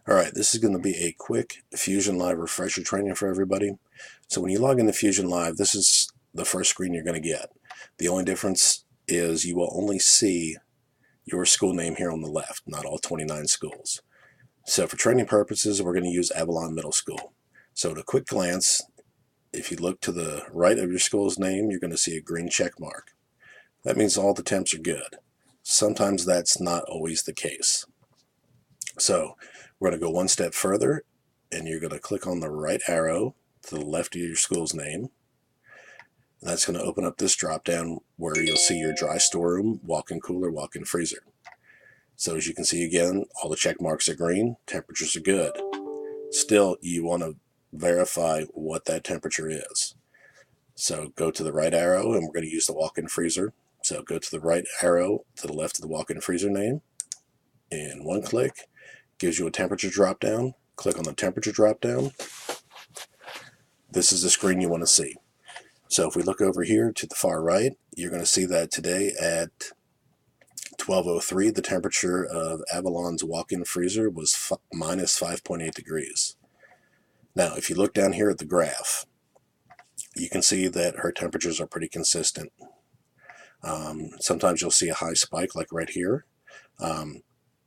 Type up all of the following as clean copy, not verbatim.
Alright, this is going to be a quick Fusion Live refresher training for everybody. So when you log into Fusion Live, this is the first screen you're going to get. The only difference is you will only see your school name here on the left, not all 29 schools. So for training purposes, we're going to use Avalon Middle School. So at a quick glance, if you look to the right of your school's name, you're going to see a green check mark. That means all the temps are good. Sometimes that's not always the case. So we're going to go one step further, and you're going to click on the right arrow to the left of your school's name. And that's going to open up this drop down where you'll see your dry storeroom, walk-in cooler, walk-in freezer. So as you can see again, all the check marks are green, temperatures are good. Still, you want to verify what that temperature is. So go to the right arrow, and we're going to use the walk-in freezer. So go to the right arrow to the left of the walk-in freezer name, and one click gives you a temperature drop down. Click on the temperature drop down. This is the screen you want to see. So if we look over here to the far right, you're going to see that today at 12:03 the temperature of Avalon's walk-in freezer was minus 5.8 degrees. Now if you look down here at the graph, you can see that her temperatures are pretty consistent. Sometimes you'll see a high spike like right here.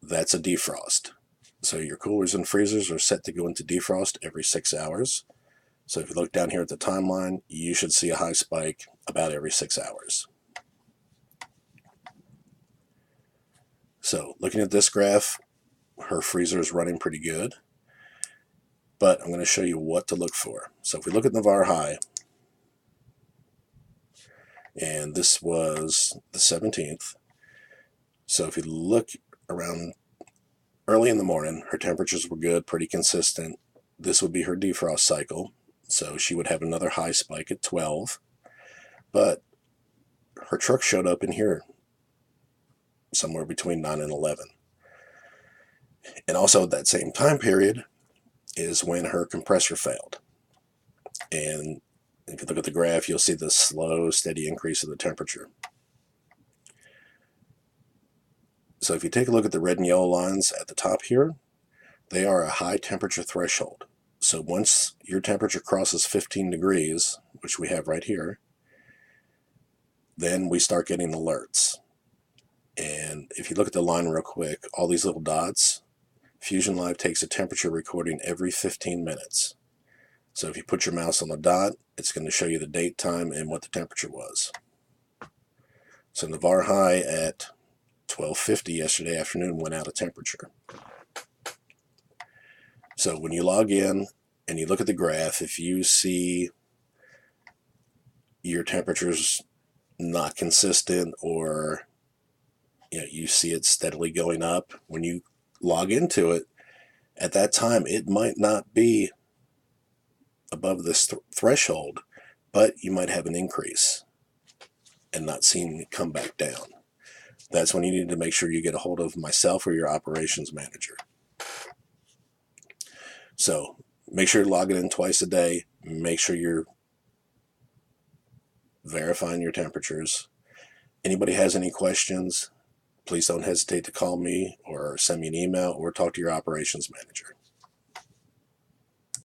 That's a defrost. So your coolers and freezers are set to go into defrost every 6 hours. So if you look down here at the timeline, you should see a high spike about every 6 hours. So looking at this graph, her freezer is running pretty good. But I'm going to show you what to look for. So if we look at Navarre High, and this was the 17th. So if you look around early in the morning, her temperatures were good, pretty consistent. This would be her defrost cycle. So she would have another high spike at 12. But her truck showed up in here somewhere between 9 and 11. And also at that same time period is when her compressor failed. And if you look at the graph, you'll see the slow, steady increase of the temperature. So if you take a look at the red and yellow lines at the top here, they are a high temperature threshold. So once your temperature crosses 15 degrees, which we have right here, then we start getting alerts. And if you look at the line real quick, all these little dots, Fusion Live takes a temperature recording every 15 minutes. So if you put your mouse on the dot, it's going to show you the date, time, and what the temperature was. So Navarre High at 12:50 yesterday afternoon went out of temperature. So when you log in and you look at the graph, if you see your temperatures not consistent, or you see it steadily going up, when you log into it, at that time it might not be above this threshold, but you might have an increase and not seeing it come back down. That's when you need to make sure you get a hold of myself or your operations manager. So make sure you're logging in twice a day. Make sure you're verifying your temperatures. Anybody has any questions, please don't hesitate to call me or send me an email or talk to your operations manager.